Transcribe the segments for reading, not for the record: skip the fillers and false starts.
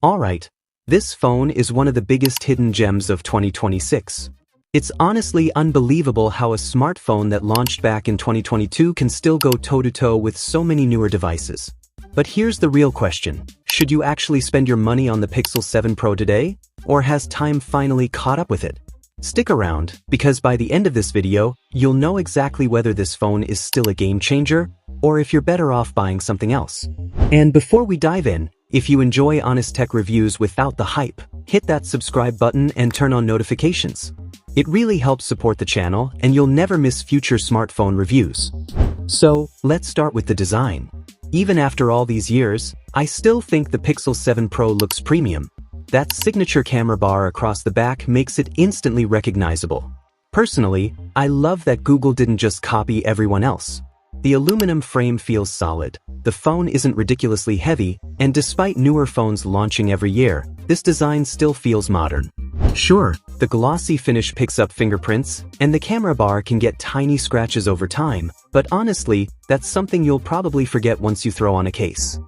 Alright, this phone is one of the biggest hidden gems of 2026. It's honestly unbelievable how a smartphone that launched back in 2022 can still go toe-to-toe with so many newer devices. But here's the real question. Should you actually spend your money on the Pixel 7 Pro today? Or has time finally caught up with it? Stick around, because by the end of this video, you'll know exactly whether this phone is still a game changer, or if you're better off buying something else. And before we dive in, if you enjoy honest tech reviews without the hype, hit that subscribe button and turn on notifications. It really helps support the channel, and you'll never miss future smartphone reviews. So, let's start with the design. Even after all these years, I still think the Pixel 7 Pro looks premium. That signature camera bar across the back makes it instantly recognizable. Personally, I love that Google didn't just copy everyone else. The aluminum frame feels solid, the phone isn't ridiculously heavy, and despite newer phones launching every year, this design still feels modern. Sure, the glossy finish picks up fingerprints, and the camera bar can get tiny scratches over time, but honestly, that's something you'll probably forget once you throw on a case.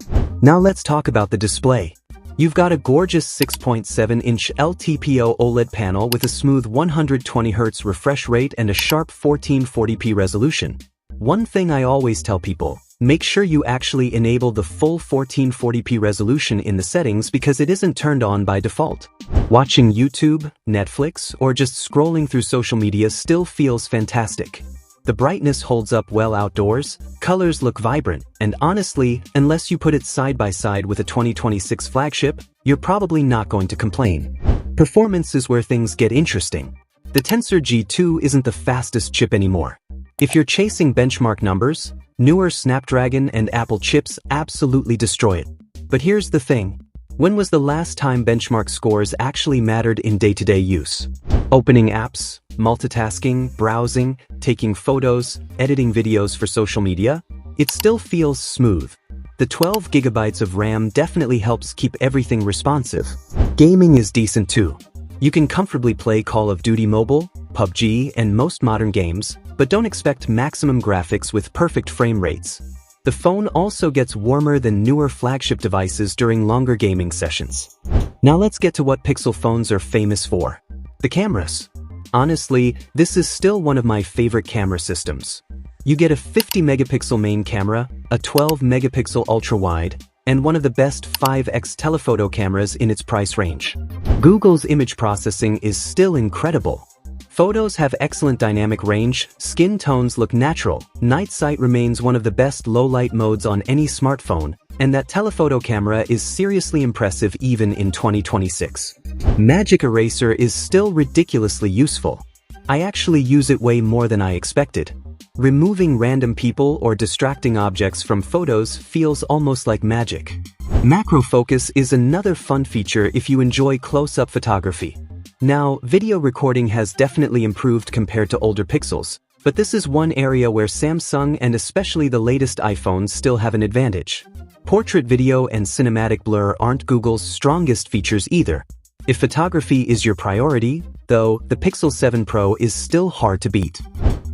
Now let's talk about the display. You've got a gorgeous 6.7-inch LTPO OLED panel with a smooth 120Hz refresh rate and a sharp 1440p resolution. One thing I always tell people, make sure you actually enable the full 1440p resolution in the settings because it isn't turned on by default. Watching YouTube, Netflix, or just scrolling through social media still feels fantastic. The brightness holds up well outdoors, colors look vibrant, and honestly, unless you put it side by side with a 2026 flagship, you're probably not going to complain. Performance is where things get interesting. The Tensor G2 isn't the fastest chip anymore. If you're chasing benchmark numbers, newer Snapdragon and Apple chips absolutely destroy it. But here's the thing. When was the last time benchmark scores actually mattered in day-to-day use? Opening apps, multitasking, browsing, taking photos, editing videos for social media? It still feels smooth. The 12 GB of RAM definitely helps keep everything responsive. Gaming is decent too. You can comfortably play Call of Duty Mobile, PUBG, and most modern games, but don't expect maximum graphics with perfect frame rates. The phone also gets warmer than newer flagship devices during longer gaming sessions. Now let's get to what Pixel phones are famous for. The cameras. Honestly, this is still one of my favorite camera systems. You get a 50-megapixel main camera, a 12-megapixel ultra-wide, and one of the best 5x telephoto cameras in its price range. Google's image processing is still incredible. Photos have excellent dynamic range, skin tones look natural, night sight remains one of the best low-light modes on any smartphone, and that telephoto camera is seriously impressive even in 2026. Magic Eraser is still ridiculously useful. I actually use it way more than I expected. Removing random people or distracting objects from photos feels almost like magic. Macro focus is another fun feature if you enjoy close-up photography. Now, video recording has definitely improved compared to older Pixels, but this is one area where Samsung and especially the latest iPhones still have an advantage. Portrait video and cinematic blur aren't Google's strongest features either. If photography is your priority, though, the Pixel 7 Pro is still hard to beat.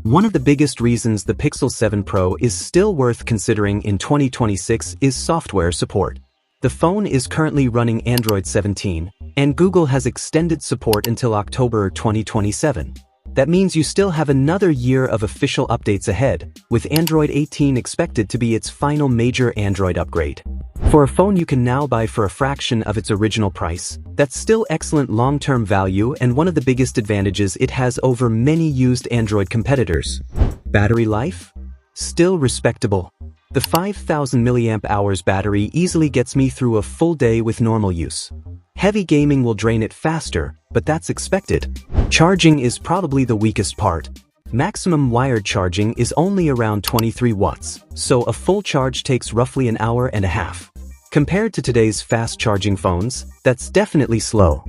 One of the biggest reasons the Pixel 7 Pro is still worth considering in 2026 is software support. The phone is currently running Android 17, and Google has extended support until October 2027. That means you still have another year of official updates ahead, with Android 18 expected to be its final major Android upgrade. For a phone you can now buy for a fraction of its original price, that's still excellent long-term value and one of the biggest advantages it has over many used Android competitors. Battery life? Still respectable. The 5000 mAh battery easily gets me through a full day with normal use. Heavy gaming will drain it faster, but that's expected. Charging is probably the weakest part. Maximum wired charging is only around 23 watts, so a full charge takes roughly an hour and a half. Compared to today's fast-charging phones, that's definitely slow.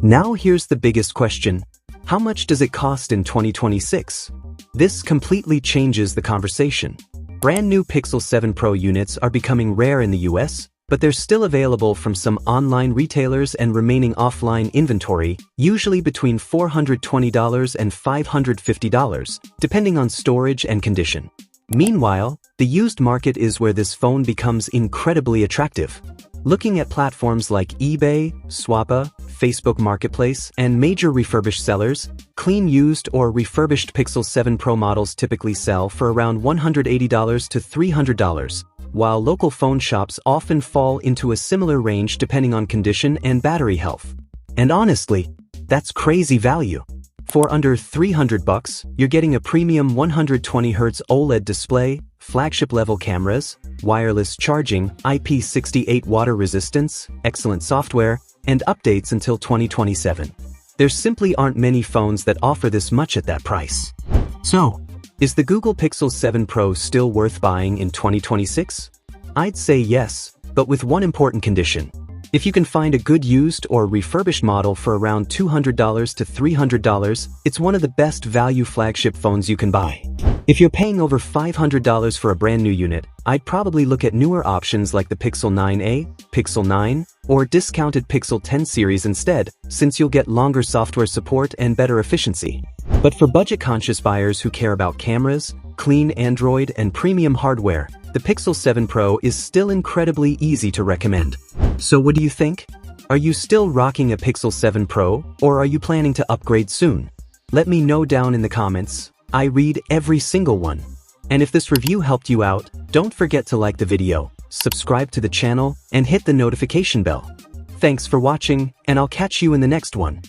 Now here's the biggest question. How much does it cost in 2026? This completely changes the conversation. Brand new Pixel 7 Pro units are becoming rare in the US, but they're still available from some online retailers and remaining offline inventory, usually between $420 and $550, depending on storage and condition. Meanwhile, the used market is where this phone becomes incredibly attractive. Looking at platforms like eBay, Swappa, Facebook Marketplace, and major refurbished sellers, clean used or refurbished Pixel 7 Pro models typically sell for around $180 to $300, while local phone shops often fall into a similar range depending on condition and battery health. And honestly, that's crazy value. For under $300, you're getting a premium 120Hz OLED display, flagship-level cameras, wireless charging, IP68 water resistance, excellent software, and updates until 2027. There simply aren't many phones that offer this much at that price. So, is the Google Pixel 7 Pro still worth buying in 2026? I'd say yes, but with one important condition. If you can find a good used or refurbished model for around $200 to $300, it's one of the best value flagship phones you can buy. If you're paying over $500 for a brand new unit, I'd probably look at newer options like the Pixel 9a, Pixel 9, or discounted Pixel 10 series instead, since you'll get longer software support and better efficiency. But for budget-conscious buyers who care about cameras, clean Android, and premium hardware, the Pixel 7 Pro is still incredibly easy to recommend. So what do you think? Are you still rocking a Pixel 7 Pro, or are you planning to upgrade soon? Let me know down in the comments. I read every single one. And if this review helped you out, don't forget to like the video, subscribe to the channel, and hit the notification bell. Thanks for watching, and I'll catch you in the next one.